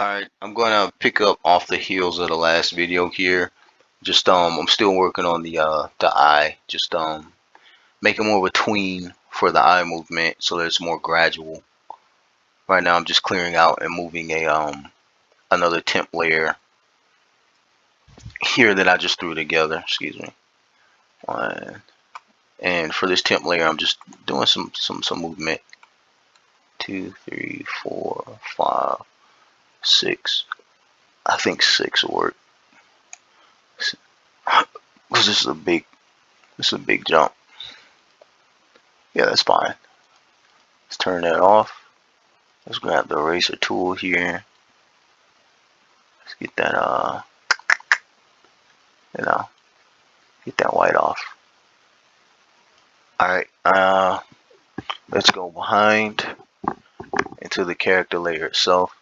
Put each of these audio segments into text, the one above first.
Alright, I'm gonna pick up off the heels of the last video here. Just I'm still working on the eye. Just making more of a tween for the eye movement so that it's more gradual. Right now I'm just clearing out and moving a another temp layer here that I just threw together. Excuse me. And for this temp layer I'm just doing some movement. 2, 3, 4, 5, 6. I think 6 will work. Because this is a big jump. Yeah, that's fine. Let's turn that off. Let's grab the eraser tool here. Let's get that get that white off. Alright, let's go behind into the character layer itself.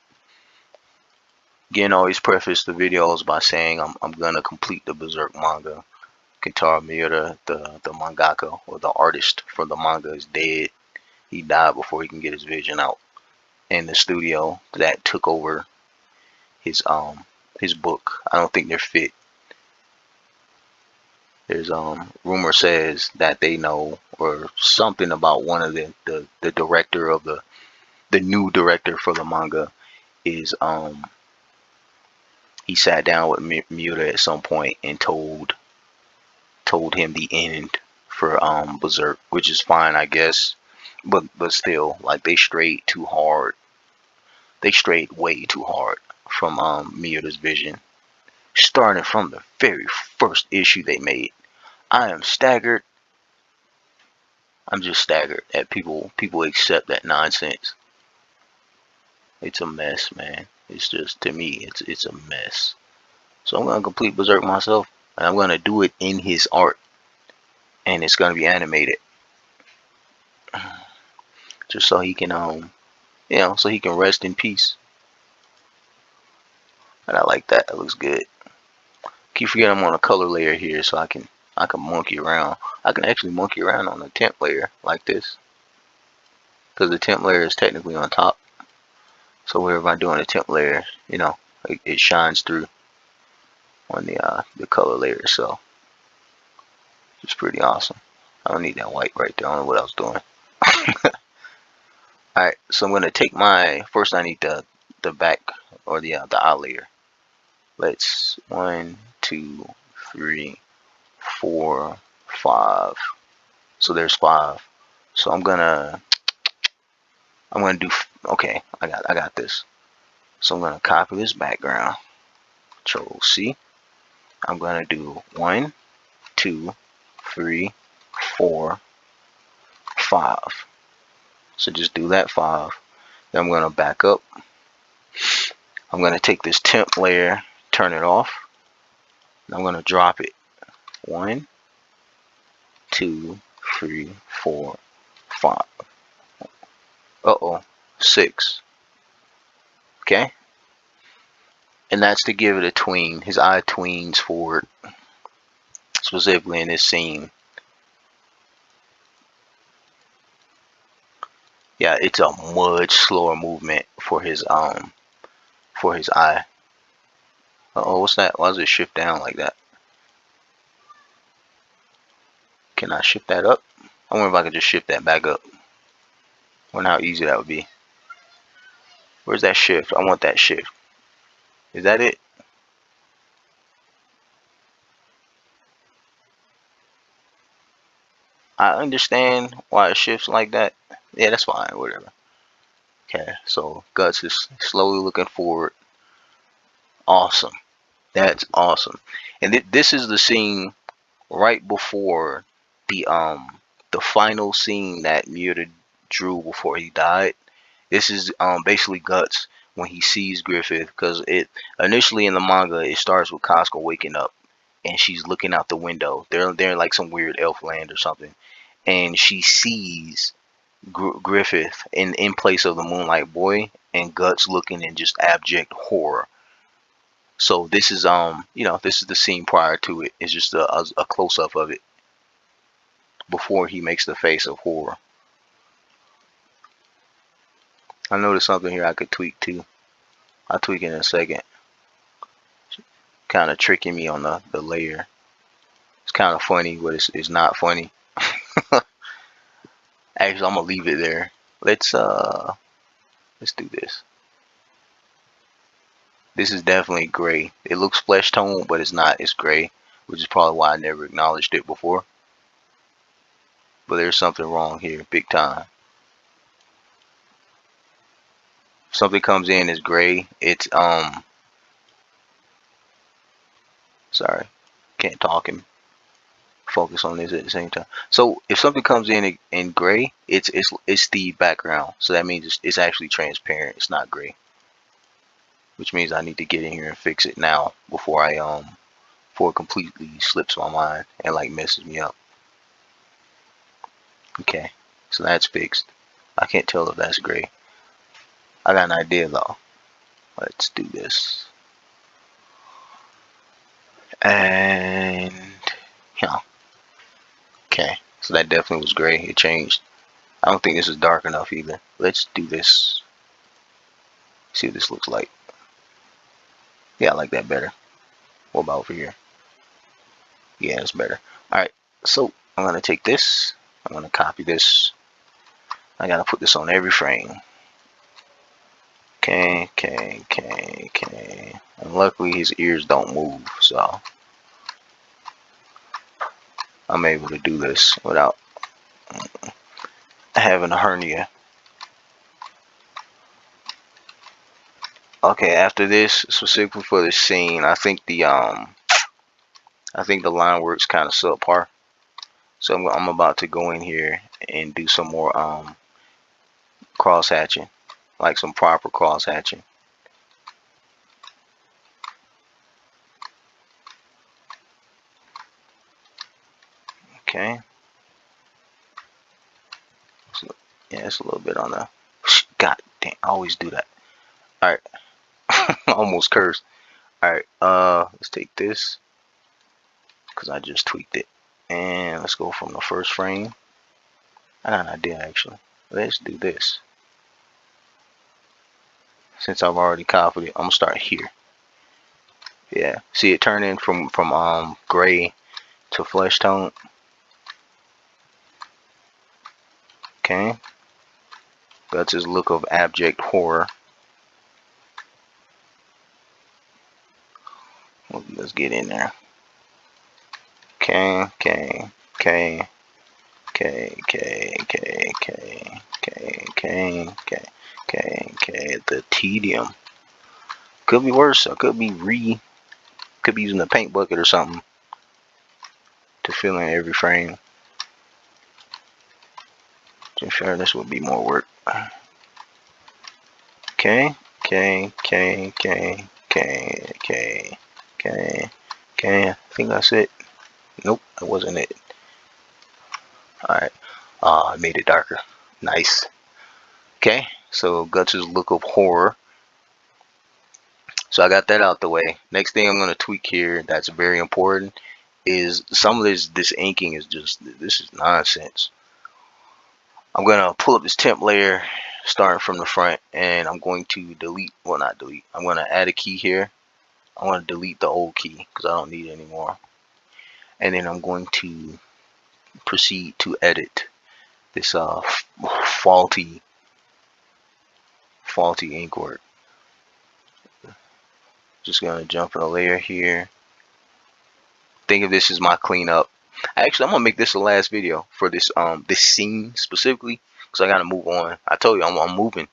Again, always preface the videos by saying I'm gonna complete the Berserk manga. Kentaro Miura, the mangaka or the artist for the manga, is dead. He died before he can get his vision out. And the studio that took over his book, I don't think they're fit. There's rumor says that they know or something about one of the director of the new director for the manga is he sat down with Miura at some point and told him the end for Berserk, which is fine, I guess, but still, like, they strayed too hard. They strayed way too hard from Miura's vision, starting from the very first issue they made. I am staggered. I'm just staggered at people accept that nonsense. It's a mess, man. It's just, to me, it's a mess. So I'm gonna complete Berserk myself, and I'm gonna do it in his art, and it's gonna be animated, just so he can so he can rest in peace. And I like that. That looks good. Keep forgetting I'm on a color layer here, so I can monkey around. I can actually monkey around on the temp layer like this, because the temp layer is technically on top. So wherever I'm doing a temp layer, it shines through on the color layer. So it's pretty awesome. I don't need that white right there. I don't know what I was doing. Alright, so I'm gonna take first I need the back or the eye layer. Let's 1, 2, 3, 4, 5. So there's 5. So I'm gonna do, okay, I got this. So I'm gonna copy this background. Control C. I'm gonna do 1, 2, 3, 4, 5. So just do that 5. Then I'm gonna back up. I'm gonna take this temp layer, turn it off, and I'm gonna drop it. 1, 2, 3, 4, 5. 6. Okay? And that's to give it a tween. His eye tweens forward, specifically in this scene. Yeah, it's a much slower movement for his eye. What's that? Why does it shift down like that? Can I shift that up? I wonder if I could just shift that back up. Wonder how easy that would be. Where's that shift? I want that shift. Is that it? I understand why it shifts like that. Yeah, that's fine. Whatever. Okay, so Guts is slowly looking forward. Awesome. That's awesome. And this is the scene right before the final scene that Miura drew before he died. This is basically Guts when he sees Griffith, because it initially in the manga it starts with Casca waking up and she's looking out the window. They're in like some weird elf land or something, and she sees Griffith in place of the Moonlight Boy, and Guts looking in just abject horror. So this is this is the scene prior to it. It's just a close up of it before he makes the face of horror. I noticed something here I could tweak too. I'll tweak it in a second. Kind of tricking me on the layer. It's kind of funny, but it's not funny. Actually, I'm gonna leave it there. Let's do this. This is definitely gray. It looks flesh tone, but it's not. It's gray, which is probably why I never acknowledged it before. But there's something wrong here, big time. If something comes in as gray, it's sorry, can't talk and focus on this at the same time. So if something comes in gray, it's the background. So that means it's actually transparent. It's not gray, which means I need to get in here and fix it now before before it completely slips my mind and like messes me up. Okay, so that's fixed. I can't tell if that's gray. I got an idea though. Let's do this. And yeah. Okay, so that definitely was gray. It changed. I don't think this is dark enough either. Let's do this. See what this looks like. Yeah, I like that better. What about over here? Yeah, it's better. Alright, so I'm gonna take this. I'm gonna copy this. I gotta put this on every frame. Okay. And luckily his ears don't move, so I'm able to do this without having a hernia. Okay, after this, specifically for this scene, I think the line work's kind of subpar. So I'm about to go in here and do some more cross hatching, like some proper cross hatching. Okay. So, yeah, it's a little bit on the. God damn, I always do that. All right, almost cursed. All right, let's take this because I just tweaked it, and let's go from the first frame. I got an idea actually. Let's do this. Since I've already copied it, I'm gonna start here. Yeah, see it turning from gray to flesh tone. Okay, that's his look of abject horror. Let's get in there. Okay. The tedium. Could be worse. I could be using a paint bucket or something to fill in every frame. In fairness, would be more work. Okay. I think that's it. Nope, that wasn't it. Alright. I made it darker. Nice. Okay, so Guts' look of horror. So I got that out the way. Next thing I'm going to tweak here that's very important is some of this inking is just, this is nonsense. I'm going to pull up this temp layer starting from the front, and I'm going to delete, well not delete, I'm going to add a key here. I want to delete the old key because I don't need it anymore. And then I'm going to proceed to edit this faulty ink work. Just gonna jump in a layer here. Think of this as my cleanup. Actually, I'm gonna make this the last video for this this scene specifically because I gotta move on. I told you I'm moving,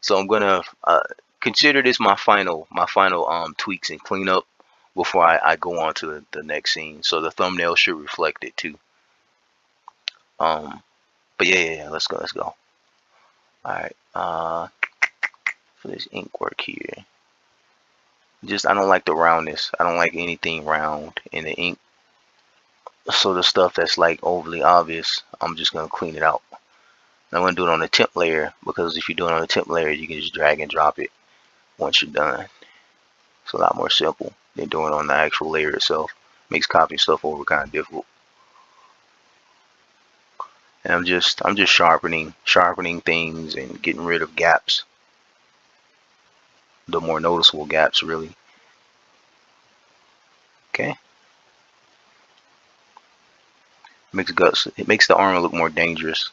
so I'm gonna consider this my final tweaks and cleanup before I go on to the next scene. So the thumbnail should reflect it too. But yeah, let's go. All right, for this ink work here, just I don't like the roundness. I don't like anything round in the ink. So the stuff that's like overly obvious, I'm just gonna clean it out. I'm gonna do it on the temp layer because if you do it on the temp layer, you can just drag and drop it once you're done. It's a lot more simple than doing it on the actual layer itself. Makes copying stuff over kind of difficult. And I'm just sharpening things and getting rid of gaps. the more noticeable gaps, really. Okay. It makes the armor look more dangerous.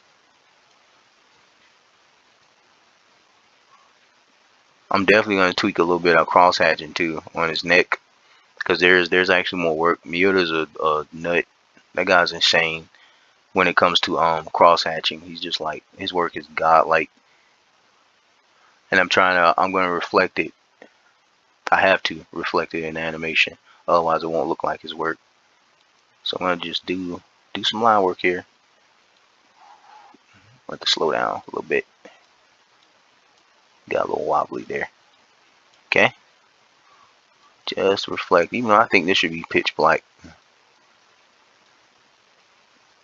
I'm definitely gonna tweak a little bit of cross hatching too on his neck, because there's actually more work. Miura's a nut. That guy's insane when it comes to cross hatching. He's just like, his work is godlike, and I'm gonna reflect it. I have to reflect it in animation, otherwise it won't look like his work. So I'm gonna just do some line work here. Let it slow down a little bit. Got a little wobbly there. Okay. Just reflect. Even though I think this should be pitch black.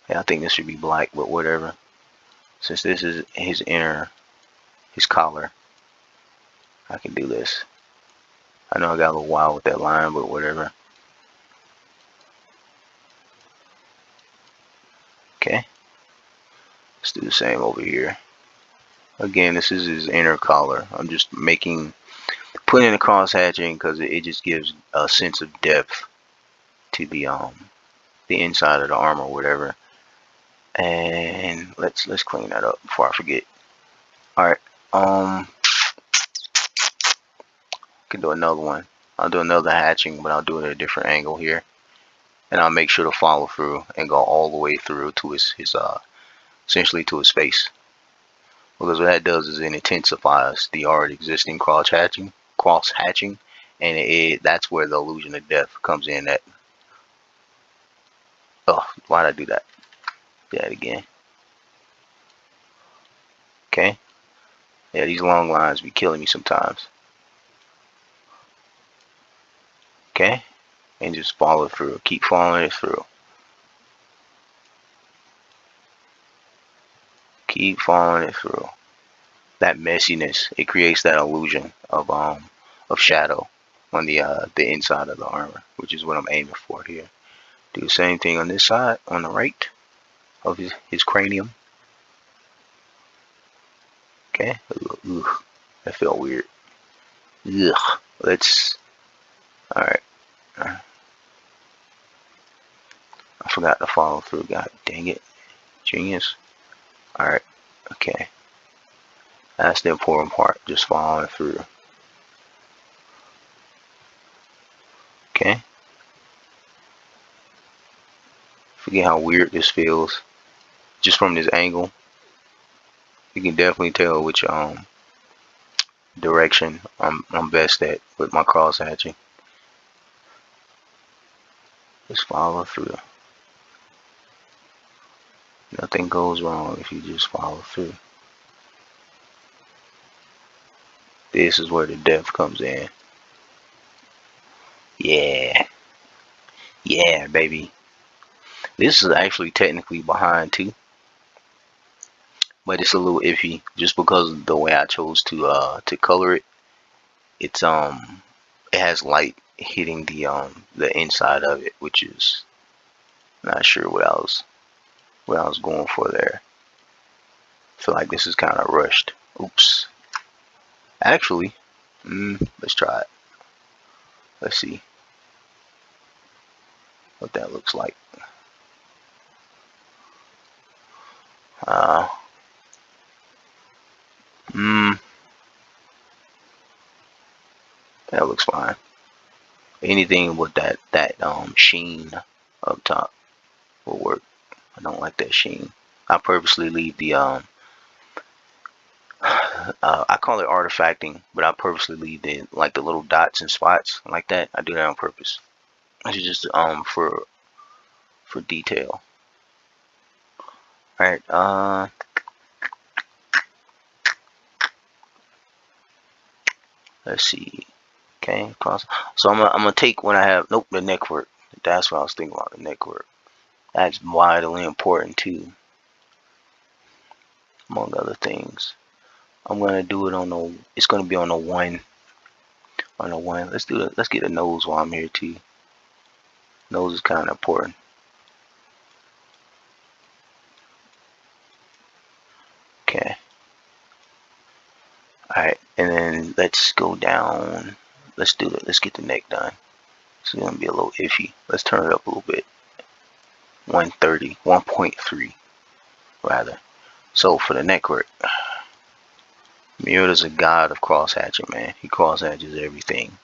Yeah, I think this should be black, but whatever. Since this is his collar, I can do this. I know I got a little wild with that line, but whatever. Okay. Let's do the same over here. Again, this is his inner collar. I'm just putting the cross hatching because it just gives a sense of depth to the inside of the armor or whatever. And let's clean that up before I forget. All right. Can do another one. I'll do another hatching, but I'll do it at a different angle here, and I'll make sure to follow through and go all the way through to his essentially to his face, because what that does is it intensifies the already existing cross hatching, and that's where the illusion of death comes in. That, oh, why did I do that? Do that again. Okay. Yeah, these long lines be killing me sometimes. Okay. And just follow through. Keep following it through. Keep following it through. That messiness, it creates that illusion of shadow on the inside of the armor, which is what I'm aiming for here. Do the same thing on this side, on the right of his cranium. Okay. Ooh, that felt weird. Ugh. Alright. I forgot to follow through. God dang it. Genius. Alright. Okay. That's the important part. Just following through. Okay. Forget how weird this feels. Just from this angle, you can definitely tell which direction I'm best at with my cross hatching. Just follow through. Nothing goes wrong if you just follow through. This is where the depth comes in. Yeah. Yeah, baby. This is actually technically behind too, but it's a little iffy just because of the way I chose to color it. It's it has light hitting the inside of it, which is not sure what I was going for there. I feel like this is kind of rushed. Oops. Actually, let's try it. Let's see what that looks like. Uh, that looks fine. Anything with that sheen up top will work. I don't like that sheen. I purposely leave the I call it artifacting, but I purposely leave the little dots and spots like that. I do that on purpose. It's just for detail. All right. Let's see. Okay. So I'm gonna take what I have. Nope, the neck work. That's what I was thinking about. The neck work. That's vitally important too, among other things. I'm gonna do it on the. It's gonna be on the one. On the one. Let's do it. Let's get a nose while I'm here too. Nose is kind of important. Okay. Alright, and then let's go down. Let's do it. Let's get the neck done. It's gonna be a little iffy. Let's turn it up a little bit. 130, 1.3 rather. So for the neck work, Miura's a god of cross hatching, man. He cross hatches everything,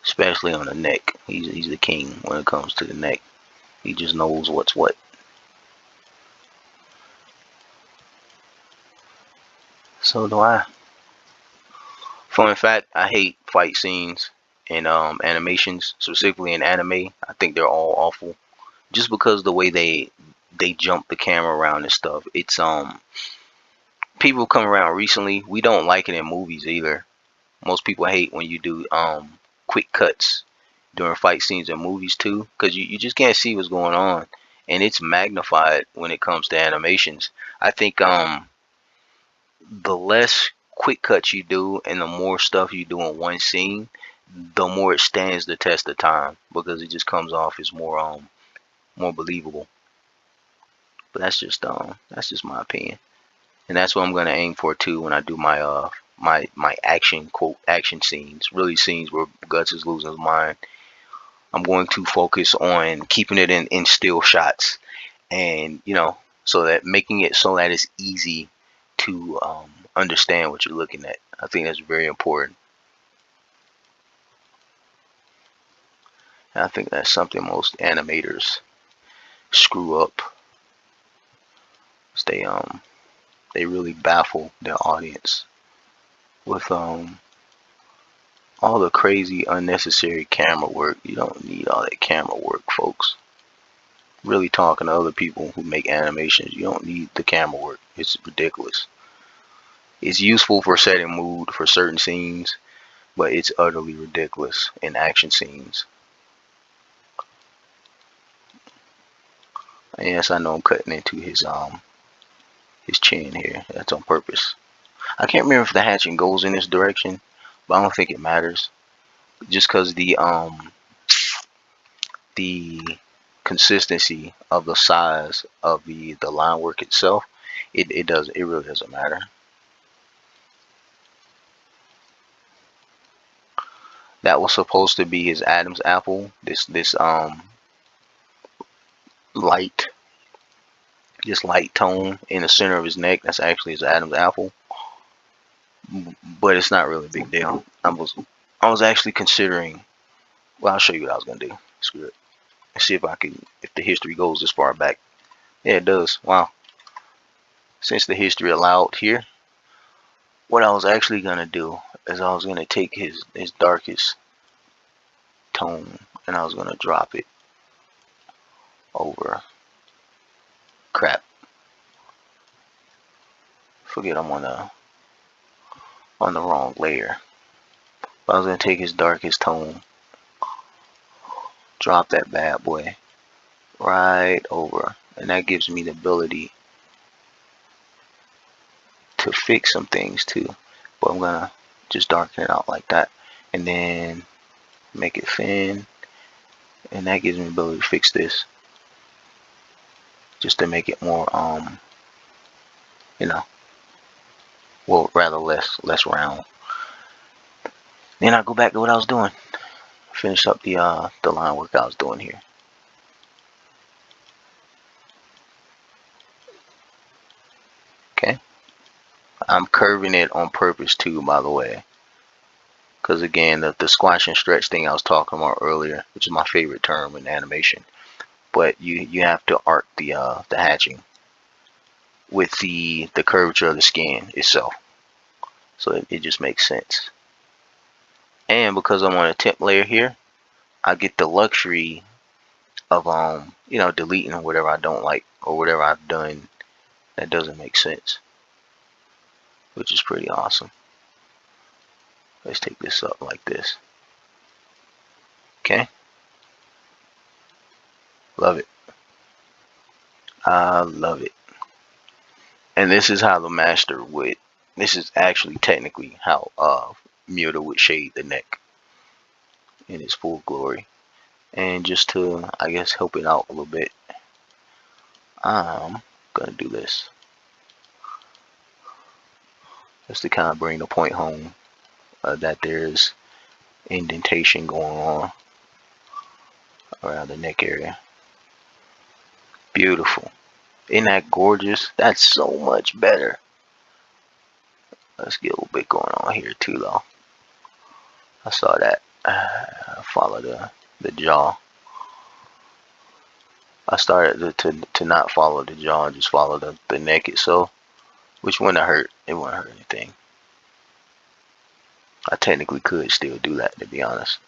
especially on the neck. He's the king when it comes to the neck. He just knows what's what. So do I. Fun fact, I hate fight scenes in animations, specifically in anime. I think they're all awful. Just because the way they jump the camera around and stuff. It's people come around recently. We don't like it in movies either. Most people hate when you do quick cuts during fight scenes in movies too, because you just can't see what's going on, and it's magnified when it comes to animations. I think the less quick cuts you do and the more stuff you do in one scene, the more it stands the test of time because it just comes off as more believable. But that's just my opinion, and that's what I'm gonna aim for too when I do my action quote action scenes, really scenes where Guts is losing his mind. I'm going to focus on keeping it in still shots, and so that making it so that it's easy to understand what you're looking at. I think that's very important. And I think that's something most animators screw up. They really baffle their audience with all the crazy unnecessary camera work. You don't need all that camera work, folks. Really talking to other people who make animations, you don't need the camera work. It's ridiculous. It's useful for setting mood for certain scenes, but it's utterly ridiculous in action scenes. And yes, I know I'm cutting into his chin here. That's on purpose. I can't remember if the hatching goes in this direction, but I don't think it matters. Just because the consistency of the size of the line work itself, it really doesn't matter. That was supposed to be his Adam's apple. This light, this light tone in the center of his neck. That's actually his Adam's apple, but it's not really a big deal. I was actually considering. Well, I'll show you what I was gonna do. Screw it. Let's see if the history goes this far back. Yeah, it does. Wow. Since the history allowed here, what I was actually gonna do is I was gonna take his darkest tone and I was gonna drop it over. Crap. Forget I'm on the wrong layer. But I was gonna take his darkest tone, drop that bad boy right over, and that gives me the ability to fix some things too. But I'm gonna just darken it out like that, and then make it thin, and that gives me the ability to fix this, just to make it more you know, well, rather less round. Then I go back to what I was doing, finish up the line work I was doing here. Okay, I'm curving it on purpose too, by the way, because again, the squash and stretch thing I was talking about earlier, which is my favorite term in animation. But you have to arc the hatching with the curvature of the skin itself, so it just makes sense. And because I'm on a temp layer here, I get the luxury of deleting whatever I don't like or whatever I've done that doesn't make sense, which is pretty awesome. Let's take this up like this. Okay, love it. I love it. And this is how the master would. This is actually technically how Miura would shade the neck in its full glory. And just to, I guess, help it out a little bit, I'm gonna do this. just to kind of bring the point home that there's indentation going on around the neck area. Beautiful. Isn't that gorgeous? That's so much better. Let's get a little bit going on here too, though. I saw that. Follow the jaw. I started to not follow the jaw, just follow the neck itself, which wouldn't hurt. It wouldn't hurt anything. I technically could still do that, to be honest,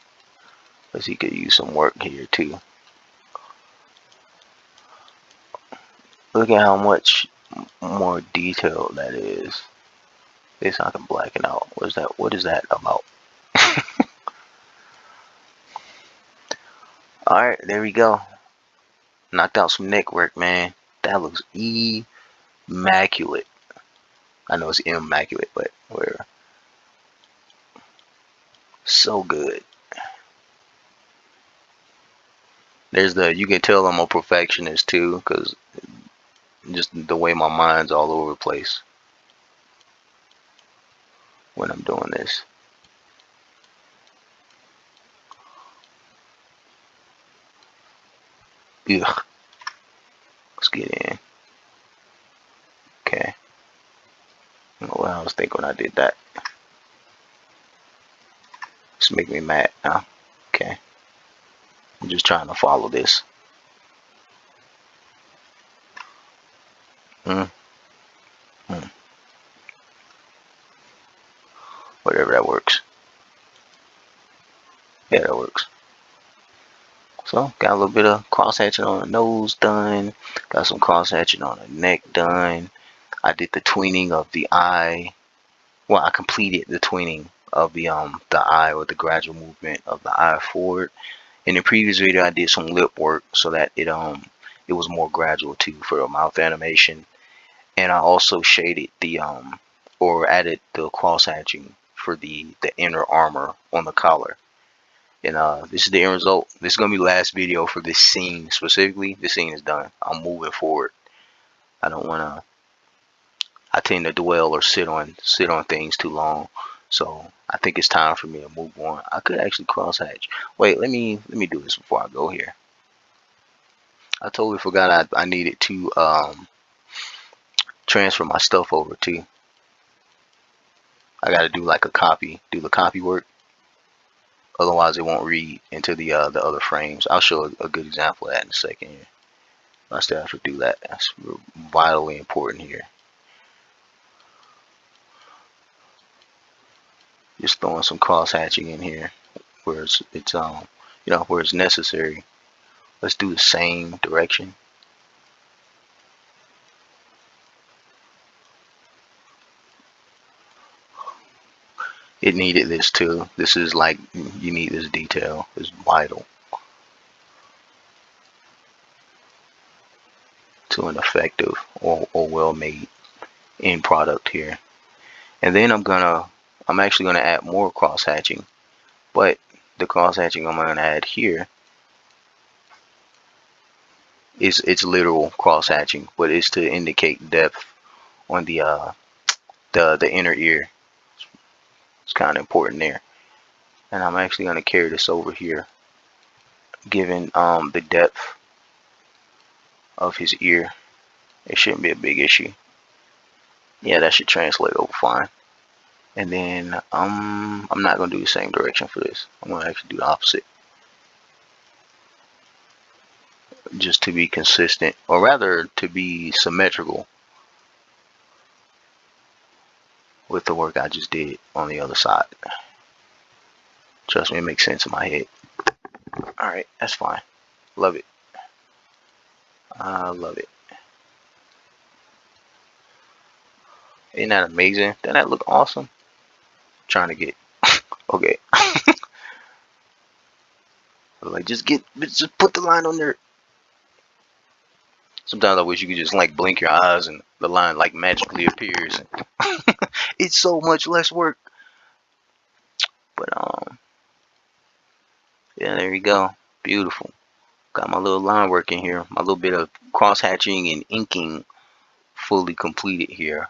because he could use some work here too. Look at how much more detailed that is. It's not blacking out. What is that? What is that about? Alright, there we go. Knocked out some neck work, man. That looks immaculate. I know it's immaculate, but whatever. So good. There's you can tell I'm a perfectionist too, because just the way my mind's all over the place when I'm doing this. Ugh. Let's get in. Okay. I don't know what I was thinking when I did that. It's making me mad now. Okay. I'm just trying to follow this. Whatever, that works. Yeah, that works. So, got a little bit of cross hatching on the nose done. Got some cross hatching on the neck done. I did the tweening of the eye. Well, I completed the tweening of the eye, or the gradual movement of the eye forward. In the previous video, I did some lip work so that it was more gradual too for the mouth animation. And I also shaded the or added the cross hatching for the inner armor on the collar. And this is the end result. This is gonna be the last video for this scene specifically. This scene is done. I'm moving forward. I don't wanna. I tend to dwell or sit on things too long. So I think it's time for me to move on. I could actually cross hatch. Wait, let me do this before I go here. I totally forgot I needed to transfer my stuff over too. I gotta do like a copy, do the copy work. Otherwise, it won't read into the other frames. I'll show a good example of that in a second here. I still have to do that. That's vitally important here. Just throwing some cross hatching in here where it's where it's necessary. Let's do the same direction. It needed this too. This is like, you need this detail. It's vital to an effective or well-made end product here. And then I'm actually gonna add more cross hatching, but the cross hatching I'm gonna add here is it's literal cross hatching, but it's to indicate depth on the inner ear. It's kind of important there. And I'm actually gonna carry this over here, given the depth of his ear. It shouldn't be a big issue. Yeah, that should translate over fine. And then I'm not gonna do the same direction for this. I'm gonna actually do the opposite, just to be consistent, or rather to be symmetrical with the work I just did on the other side. Trust me, it makes sense in my head. Alright, that's fine. Love it. I love it. Isn't that amazing? Doesn't that look awesome? I'm trying to get okay. Like, just put the line on there. Sometimes I wish you could just like blink your eyes and the line like magically appears. It's so much less work. But yeah, there you go. Beautiful. Got my little line work in here. My little bit of cross hatching and inking fully completed here.